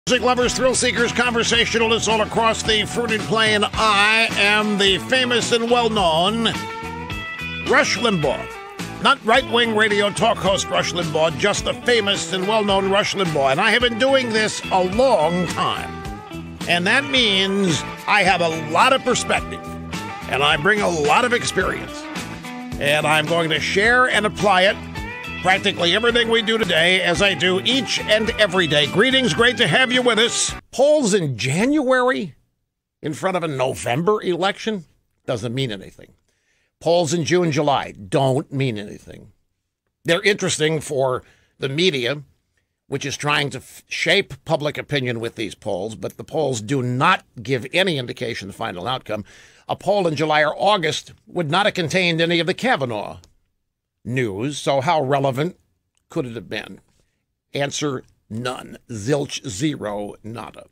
Music lovers, thrill seekers, conversationalists all across the fruited plain, I am the famous and well-known Rush Limbaugh. Not right-wing radio talk host Rush Limbaugh, just the famous and well-known Rush Limbaugh. And I have been doing this a long time. And that means I have a lot of perspective. And I bring a lot of experience. And I'm going to share and apply it practically everything we do today, as I do each and every day. Greetings, great to have you with us. Polls in January in front of a November election doesn't mean anything. Polls in June, July don't mean anything. They're interesting for the media, which is trying to shape public opinion with these polls, but the polls do not give any indication of the final outcome. A poll in July or August would not have contained any of the Kavanaugh news, so how relevant could it have been? Answer, none. Zilch, zero, nada.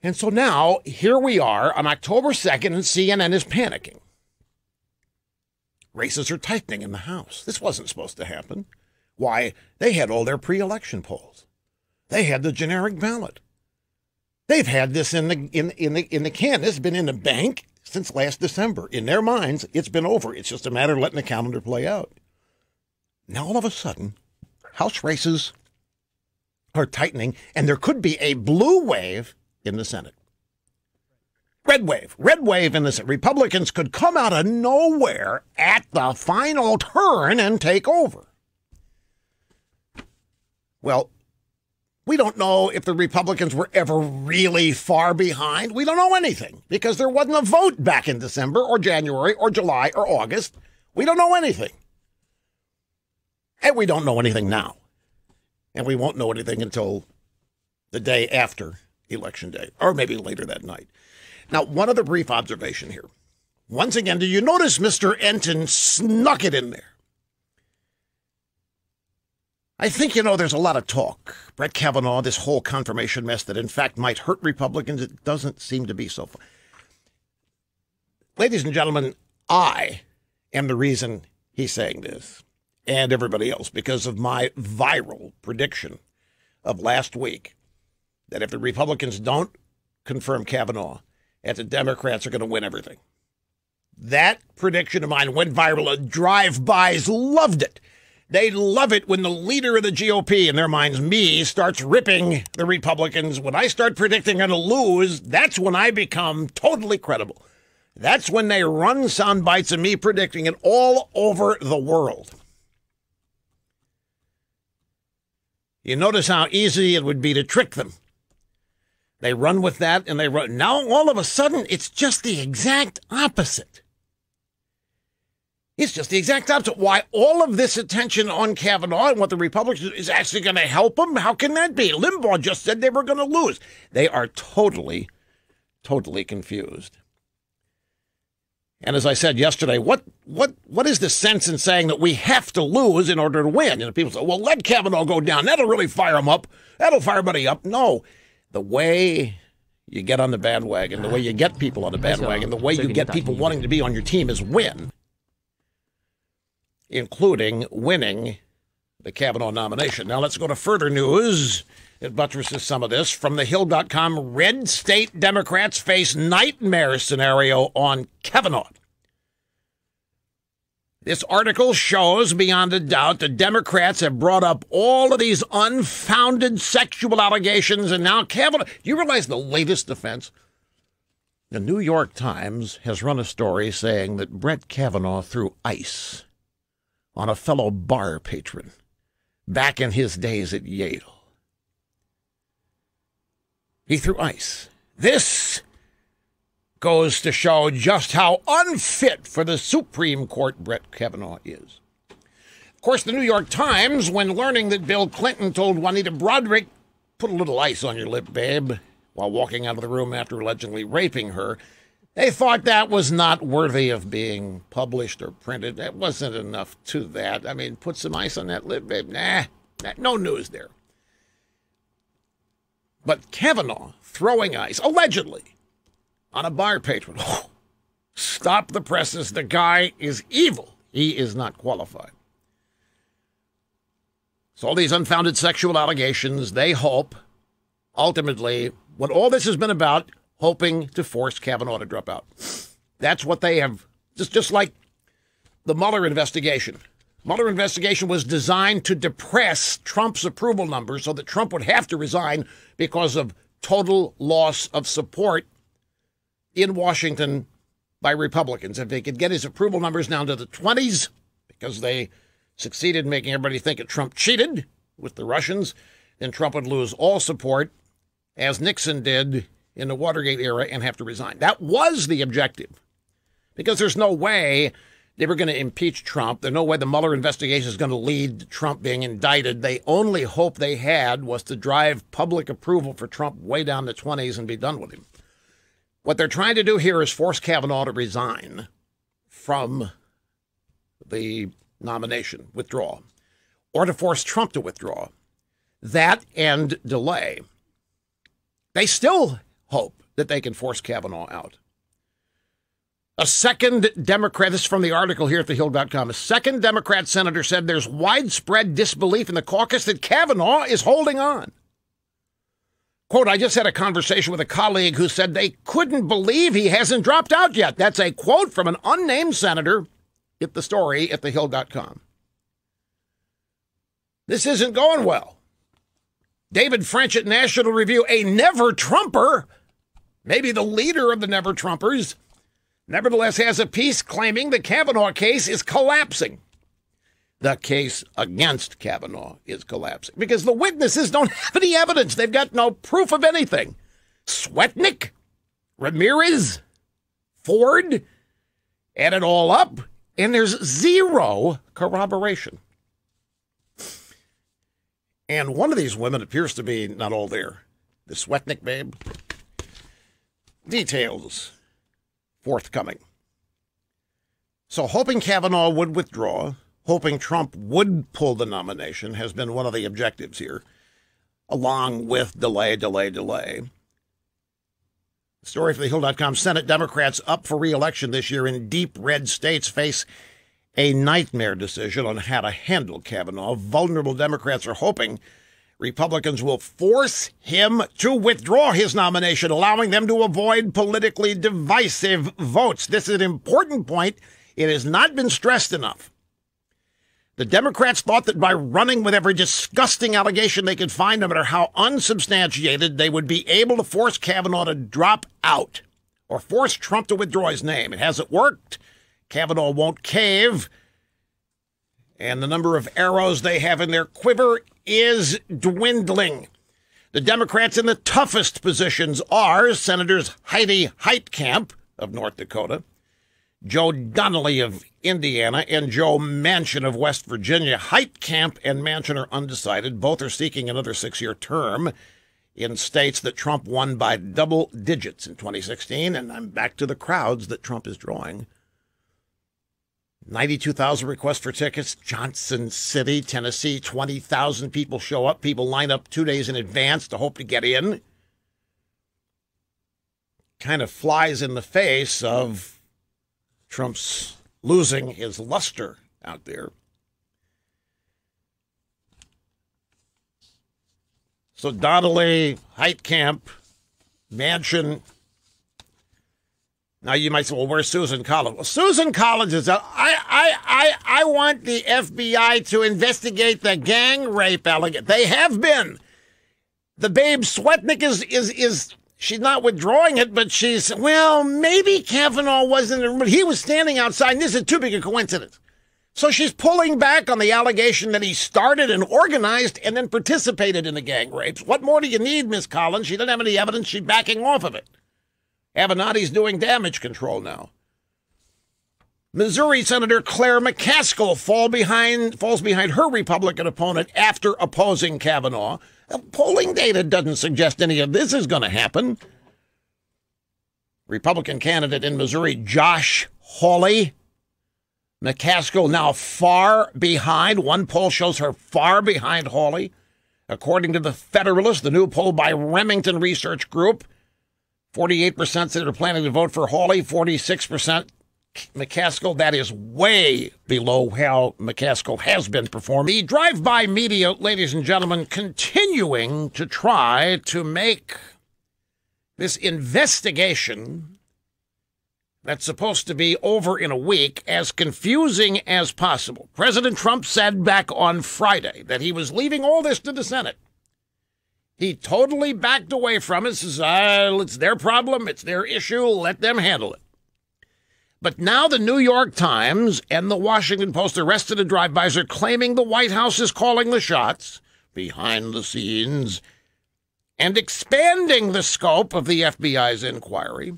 And so now, here we are on October 2nd, and CNN is panicking. Races are tightening in the House. This wasn't supposed to happen. Why? They had all their pre-election polls. They had the generic ballot. They've had this in the can. This has been in the bank since last December. In their minds, it's been over. It's just a matter of letting the calendar play out. Now, all of a sudden, House races are tightening, and there could be a blue wave in the Senate. Red wave in the Senate. Republicans could come out of nowhere at the final turn and take over. Well, we don't know if the Republicans were ever really far behind. We don't know anything because there wasn't a vote back in December or January or July or August. We don't know anything. And we don't know anything now. And we won't know anything until the day after Election Day, or maybe later that night. Now, one other brief observation here. Once again, do you notice Mr. Enton snuck it in there? I think, there's a lot of talk. Brett Kavanaugh, this whole confirmation mess that in fact might hurt Republicans, it doesn't seem to be so far. Ladies and gentlemen, I am the reason he's saying this, and everybody else, because of my viral prediction of last week that if the Republicans don't confirm Kavanaugh, and the Democrats are going to win everything. That prediction of mine went viral. Drive-bys loved it. They love it when the leader of the GOP, in their minds, me, starts ripping the Republicans. When I start predicting I'm going to lose, that's when I become totally credible. That's when they run sound bites of me predicting it all over the world. You notice how easy it would be to trick them. They run with that, and they run. Now, all of a sudden, it's just the exact opposite. It's just the exact opposite. Why all of this attention on Kavanaugh and what the Republicans is actually going to help them? How can that be? Limbaugh just said they were going to lose. They are totally, totally confused. And as I said yesterday, what is the sense in saying that we have to lose in order to win? And people say, well, let Kavanaugh go down. That'll really fire him up. That'll fire everybody up. No. The way you get on the bandwagon, the way you get people on the bandwagon, the way you get people wanting to be on your team is win, including winning the Kavanaugh nomination. Now let's go to further news. It buttresses some of this. From thehill.com, red state Democrats face nightmare scenario on Kavanaugh. This article shows beyond a doubt the Democrats have brought up all of these unfounded sexual allegations, and now Kavanaugh. Do you realize the latest defense? The New York Times has run a story saying that Brett Kavanaugh threw ice on a fellow bar patron back in his days at Yale. He threw ice. This goes to show just how unfit for the Supreme Court Brett Kavanaugh is. Of course, the New York Times, when learning that Bill Clinton told Juanita Broaddrick, put a little ice on your lip, babe, while walking out of the room after allegedly raping her, they thought that was not worthy of being published or printed. That wasn't enough to that. I mean, put some ice on that lip, babe. Nah, no news there. But Kavanaugh throwing ice, allegedly, on a bar patron. Oh, stop the presses. The guy is evil. He is not qualified. So all these unfounded sexual allegations, they hope, ultimately, what all this has been about, hoping to force Kavanaugh to drop out. That's what they have, just like the Mueller investigation. Mueller investigation was designed to depress Trump's approval numbers so that Trump would have to resign because of total loss of support in Washington by Republicans. If they could get his approval numbers down to the 20s, because they succeeded in making everybody think that Trump cheated with the Russians, then Trump would lose all support, as Nixon did in the Watergate era, and have to resign. That was the objective, because there's no way they were going to impeach Trump. There's no way the Mueller investigation is going to lead to Trump being indicted. The only hope they had was to drive public approval for Trump way down the 20s and be done with him. What they're trying to do here is force Kavanaugh to resign from the nomination, withdraw, or to force Trump to withdraw. That and delay. They still hope that they can force Kavanaugh out. A second Democrat, this is from the article here at thehill.com, a second Democrat senator said there's widespread disbelief in the caucus that Kavanaugh is holding on. Quote, I just had a conversation with a colleague who said they couldn't believe he hasn't dropped out yet. That's a quote from an unnamed senator at the story at thehill.com. This isn't going well. David French at National Review, a never-Trumper, maybe the leader of the never-Trumpers, nevertheless has a piece claiming the Kavanaugh case is collapsing. The case against Kavanaugh is collapsing because the witnesses don't have any evidence. They've got no proof of anything. Swetnick, Ramirez, Ford, add it all up, and there's zero corroboration. And one of these women appears to be not all there. The Swetnick babe. Details forthcoming. So hoping Kavanaugh would withdraw, hoping Trump would pull the nomination has been one of the objectives here, along with delay. The story for thehill.com, Senate Democrats up for re-election this year in deep red states face a nightmare decision on how to handle Kavanaugh. Vulnerable Democrats are hoping Republicans will force him to withdraw his nomination, allowing them to avoid politically divisive votes. This is an important point. It has not been stressed enough. The Democrats thought that by running with every disgusting allegation they could find, no matter how unsubstantiated, they would be able to force Kavanaugh to drop out or force Trump to withdraw his name. It hasn't worked. Kavanaugh won't cave, and the number of arrows they have in their quiver is dwindling. The Democrats in the toughest positions are Senators Heidi Heitkamp of North Dakota, Joe Donnelly of Indiana, and Joe Manchin of West Virginia. Heitkamp and Manchin are undecided. Both are seeking another 6-year term in states that Trump won by double digits in 2016, and I'm back to the crowds that Trump is drawing. 92,000 requests for tickets. Johnson City, Tennessee, 20,000 people show up. People line up 2 days in advance to hope to get in. Kind of flies in the face of Trump's losing his luster out there. So Donnelly, Heitkamp, Manchin. Now you might say, well, where's Susan Collins? Well, Susan Collins is I want the FBI to investigate the gang rape allegation. They have been. The babe Swetnick is she's not withdrawing it, but she's, well, maybe Kavanaugh wasn't, but he was standing outside, and this is too big a coincidence. So she's pulling back on the allegation that he started and organized and then participated in the gang rapes. What more do you need, Miss Collins? She doesn't have any evidence. She's backing off of it. Avenatti's doing damage control now. Missouri Senator Claire McCaskill falls behind her Republican opponent after opposing Kavanaugh. Polling data doesn't suggest any of this is going to happen. Republican candidate in Missouri, Josh Hawley. McCaskill now far behind. One poll shows her far behind Hawley. According to the Federalist, the new poll by Remington Research Group, 48% said they're planning to vote for Hawley, 46% McCaskill. That is way below how McCaskill has been performing. The drive-by media, ladies and gentlemen, continuing to try to make this investigation that's supposed to be over in a week as confusing as possible. President Trump said back on Friday that he was leaving all this to the Senate. He totally backed away from it. Says, it's their problem. It's their issue. Let them handle it. But now the New York Times and the Washington Post, the rest of the drive-bys, are claiming the White House is calling the shots behind the scenes and expanding the scope of the FBI's inquiry.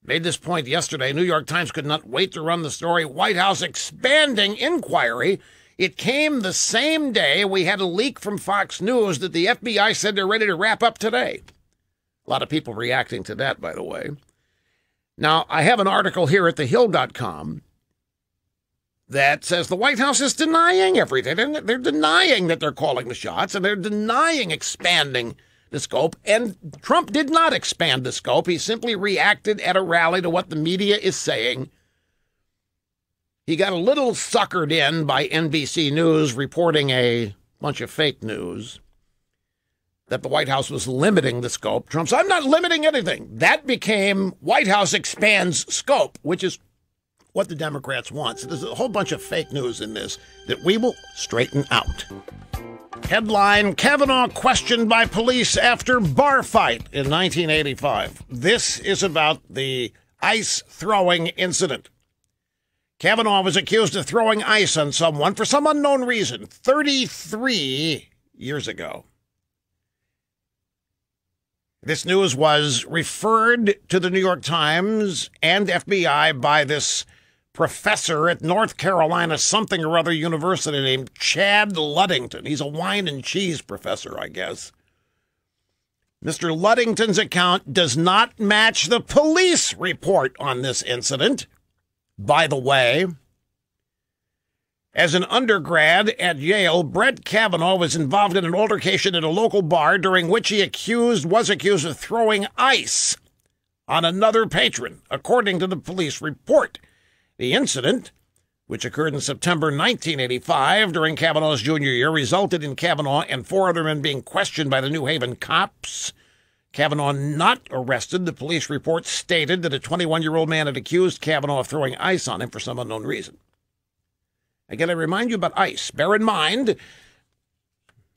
Made this point yesterday. New York Times could not wait to run the story. White House expanding inquiry. It came the same day we had a leak from Fox News that the FBI said they're ready to wrap up today. A lot of people reacting to that, by the way. Now, I have an article here at thehill.com that says the White House is denying everything. They're denying that they're calling the shots, and they're denying expanding the scope, and Trump did not expand the scope. He simply reacted at a rally to what the media is saying. He got a little suckered in by NBC News reporting a bunch of fake news that the White House was limiting the scope. Trump said, I'm not limiting anything. That became White House expands scope, which is what the Democrats want. So there's a whole bunch of fake news in this that we will straighten out. Headline, Kavanaugh questioned by police after bar fight in 1985. This is about the ice throwing incident. Kavanaugh was accused of throwing ice on someone for some unknown reason 33 years ago. This news was referred to the New York Times and FBI by this professor at North Carolina something or other university named Chad Luddington. He's a wine and cheese professor, I guess. Mr. Luddington's account does not match the police report on this incident. By the way, as an undergrad at Yale, Brett Kavanaugh was involved in an altercation at a local bar during which he was accused of throwing ice on another patron, according to the police report. The incident, which occurred in September 1985 during Kavanaugh's junior year, resulted in Kavanaugh and 4 other men being questioned by the New Haven cops. Kavanaugh not arrested. The police report stated that a 21-year-old man had accused Kavanaugh of throwing ice on him for some unknown reason. Again, I remind you about ice. Bear in mind,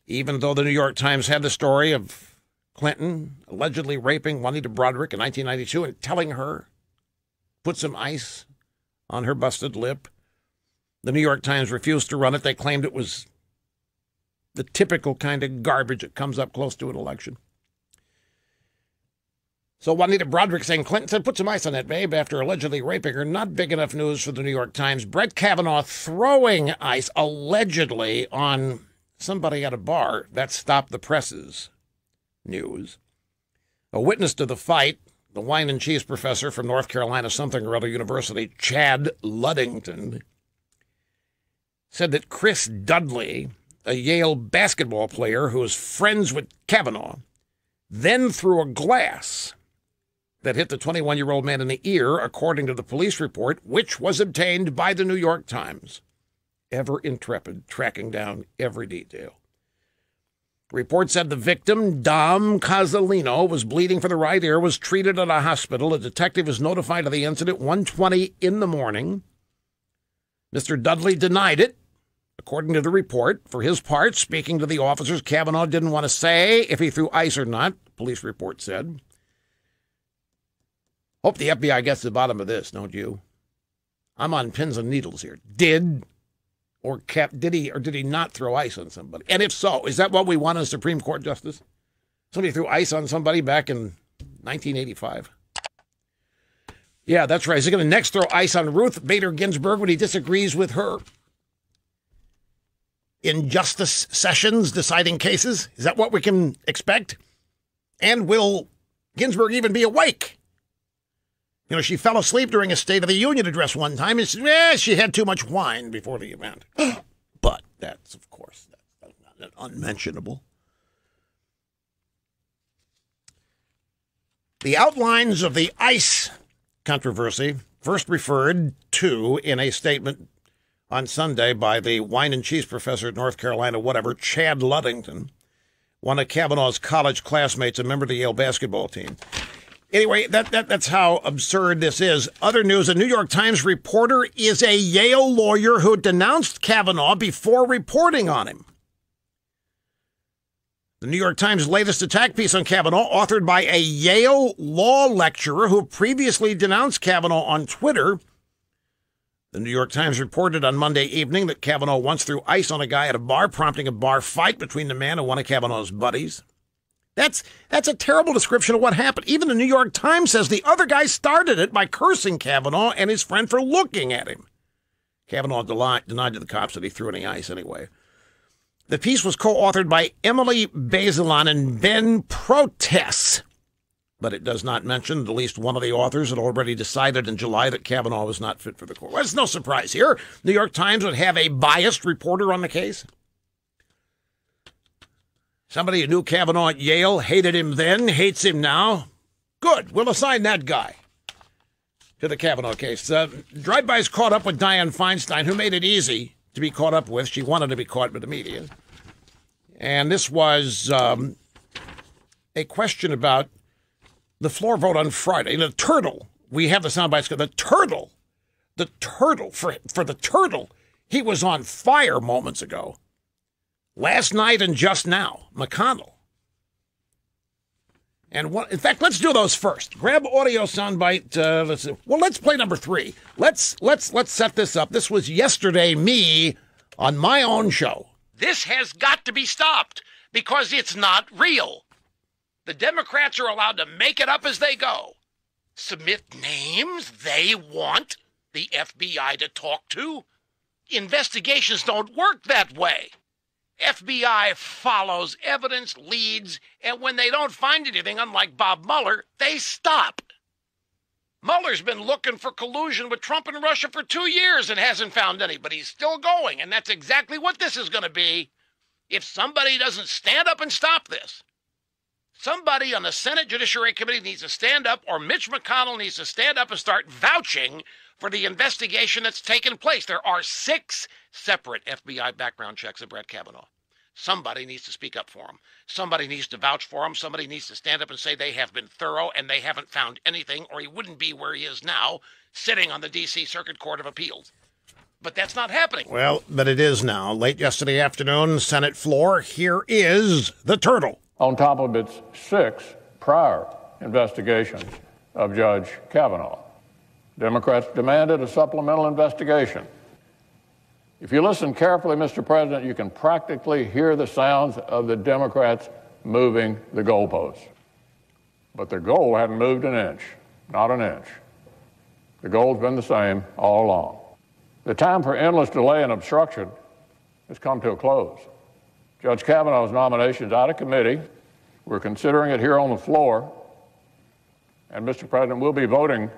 even though the New York Times had the story of Clinton allegedly raping Juanita Broaddrick in 1992 and telling her, put some ice on her busted lip, the New York Times refused to run it. They claimed it was the typical kind of garbage that comes up close to an election. So Juanita Broaddrick saying Clinton said, put some ice on that babe after allegedly raping her. Not big enough news for the New York Times. Brett Kavanaugh throwing ice allegedly on somebody at a bar. That stopped the press's news. A witness to the fight, the wine and cheese professor from North Carolina something or other university, Chad Luddington, said that Chris Dudley, a Yale basketball player who was friends with Kavanaugh, then threw a glass that hit the 21-year-old man in the ear, according to the police report, which was obtained by the New York Times. Ever intrepid, tracking down every detail. The report said the victim, Dom Casalino, was bleeding from the right ear, was treated at a hospital. A detective was notified of the incident 1:20 in the morning. Mr. Dudley denied it, according to the report. For his part, speaking to the officers, Kavanaugh didn't want to say if he threw ice or not, the police report said. Hope the FBI gets to the bottom of this, don't you? I'm on pins and needles here. Did he not throw ice on somebody? And if so, is that what we want as Supreme Court justice? Somebody threw ice on somebody back in 1985. Yeah, that's right. Is he going to next throw ice on Ruth Bader Ginsburg when he disagrees with her in Justice Sessions deciding cases? Is that what we can expect? And will Ginsburg even be awake? You know, she fell asleep during a State of the Union address one time and she had too much wine before the event. But that's, of course, that's not unmentionable. The outlines of the ice controversy first referred to in a statement on Sunday by the wine and cheese professor at North Carolina, Chad Ludington, one of Kavanaugh's college classmates, a member of the Yale basketball team. Anyway, that's how absurd this is. Other news, a New York Times reporter is a Yale lawyer who denounced Kavanaugh before reporting on him. The New York Times' latest attack piece on Kavanaugh, authored by a Yale law lecturer who previously denounced Kavanaugh on Twitter. The New York Times reported on Monday evening that Kavanaugh once threw ice on a guy at a bar, prompting a bar fight between the man and one of Kavanaugh's buddies. That's a terrible description of what happened. Even the New York Times says the other guy started it by cursing Kavanaugh and his friend for looking at him. Kavanaugh denied to the cops that he threw any ice anyway. The piece was co-authored by Emily Bazelon and Ben Protess, but it does not mention at least one of the authors had already decided in July that Kavanaugh was not fit for the court. Well, it's no surprise here. New York Times would have a biased reporter on the case. Somebody who knew Kavanaugh at Yale, hated him then, hates him now. Good. We'll assign that guy to the Kavanaugh case. Drive-bys caught up with Dianne Feinstein, who made it easy to be caught up with. She wanted to be caught with the media. And this was a question about the floor vote on Friday. The turtle, we have the soundbites. The turtle, for the turtle, he was on fire moments ago. Last night and just now, McConnell. And in fact, let's do those first. Grab audio soundbite. Let's play number 3. Let's set this up. This was yesterday me on my own show. This has got to be stopped because it's not real. The Democrats are allowed to make it up as they go. Submit names they want the FBI to talk to. Investigations don't work that way. FBI follows evidence, leads, and when they don't find anything, unlike Bob Mueller, they stop. Mueller's been looking for collusion with Trump and Russia for 2 years and hasn't found any, but he's still going, and that's exactly what this is going to be if somebody doesn't stand up and stop this. Somebody on the Senate Judiciary Committee needs to stand up, or Mitch McConnell needs to stand up and start vouching for the investigation that's taken place. There are 6 separate FBI background checks of Brett Kavanaugh. Somebody needs to speak up for him. Somebody needs to vouch for him. Somebody needs to stand up and say they have been thorough and they haven't found anything, or he wouldn't be where he is now, sitting on the D.C. Circuit Court of Appeals. But that's not happening. Well, but it is now. Late yesterday afternoon, Senate floor, here is the turtle. On top of its 6 prior investigations of Judge Kavanaugh, Democrats demanded a supplemental investigation. If you listen carefully, Mr. President, you can practically hear the sounds of the Democrats moving the goalposts. But their goal hadn't moved an inch, not an inch. The goal's been the same all along. The time for endless delay and obstruction has come to a close. Judge Kavanaugh's nomination is out of committee. We're considering it here on the floor. And, Mr. President, we'll be voting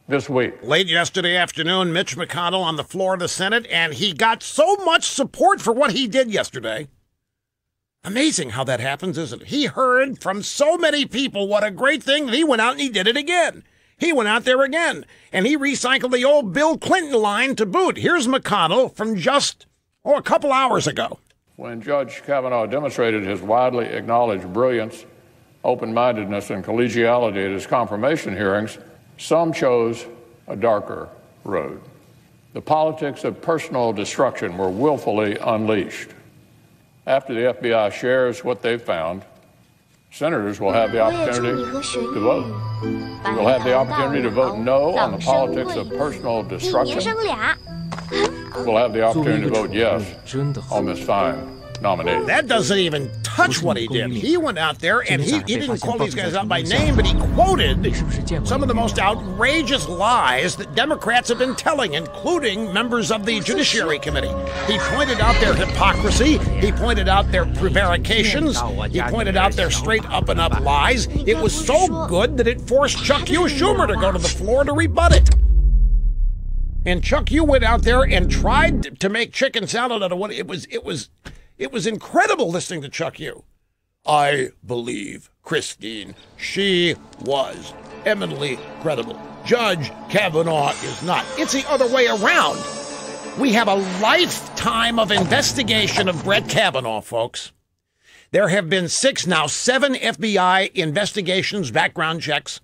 this week. Late yesterday afternoon, Mitch McConnell on the floor of the Senate, and he got so much support for what he did yesterday. Amazing how that happens, isn't it? He heard from so many people what a great thing that he went out and he did it again. He went out there again, and he recycled the old Bill Clinton line to boot. Here's McConnell from just, a couple hours ago. When Judge Kavanaugh demonstrated his widely acknowledged brilliance, open-mindedness, and collegiality at his confirmation hearings, some chose a darker road. The politics of personal destruction were willfully unleashed. After the FBI shares what they've found, senators will have the opportunity to vote. We'll have the opportunity to vote no on the politics of personal destruction. We'll have the opportunity to vote yes on this fine nominee. That doesn't even touch what he did. He went out there and he didn't call these guys out by name, but he quoted some of the most outrageous lies that Democrats have been telling, including members of the Judiciary Committee. He pointed out their hypocrisy. He pointed out their prevarications. He pointed out their straight up and up lies. It was so good that it forced Chuck Schumer to go to the floor to rebut it. And Chuck, you went out there and tried to make chicken salad out of what it was incredible listening to Chuck Yu. I believe Christine. She was eminently credible. Judge Kavanaugh is not. It's the other way around. We have a lifetime of investigation of Brett Kavanaugh, folks. There have been 7 FBI investigations, background checks.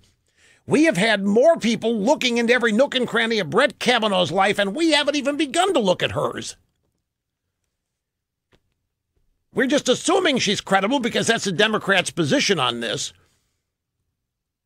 We have had more people looking into every nook and cranny of Brett Kavanaugh's life, and we haven't even begun to look at hers. We're just assuming she's credible because that's the Democrats' position on this.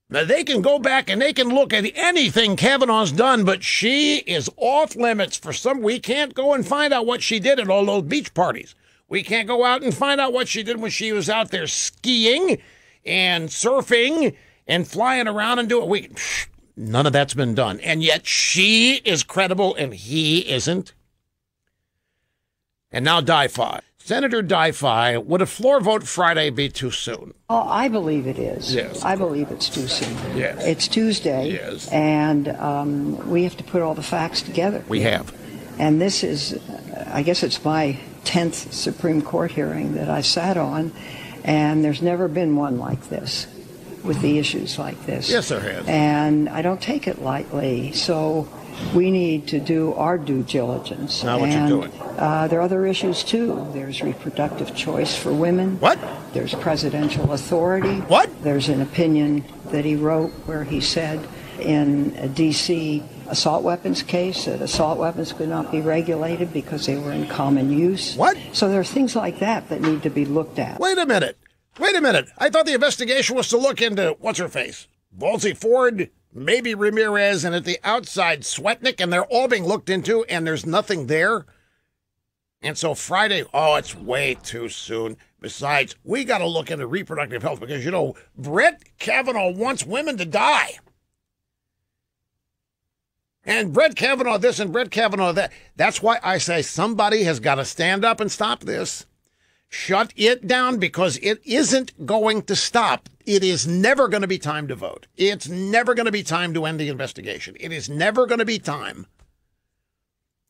Now, they can go back and they can look at anything Kavanaugh's done, but she is off limits for some. We can't go and find out what she did at all those beach parties. We can't go out and find out what she did when she was out there skiing and surfing and flying around and doing it. None of that's been done. And yet she is credible and he isn't. And now Di-Fi. Senator Di-Fi, would a floor vote Friday be too soon? Oh, I believe it is. Yes. I believe it's too soon. Yes. It's Tuesday. Yes. And we have to put all the facts together. We have. And this is, I guess it's my 10th Supreme Court hearing that I sat on, and there's never been one like this, with the issues like this. Yes, there has. And I don't take it lightly. So we need to do our due diligence. Now what you're doing. There are other issues, too. There's reproductive choice for women. What? There's presidential authority. What? There's an opinion that he wrote where he said in a D.C. assault weapons case that assault weapons could not be regulated because they were in common use. What? So there are things like that that need to be looked at. Wait a minute. I thought the investigation was to look into, what's-her-face? Ballsy Ford, maybe Ramirez, and at the outside, Swetnick, and they're all being looked into, and there's nothing there. And so Friday, it's way too soon. Besides, we got to look into reproductive health because, Brett Kavanaugh wants women to die. And Brett Kavanaugh this and Brett Kavanaugh that. That's why I say somebody has got to stand up and stop this. Shut it down because it isn't going to stop. It is never going to be time to vote. It's never going to be time to end the investigation. It is never going to be time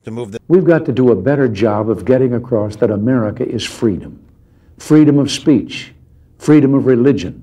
to move the... We've got to do a better job of getting across that America is freedom. Freedom of speech, freedom of religion,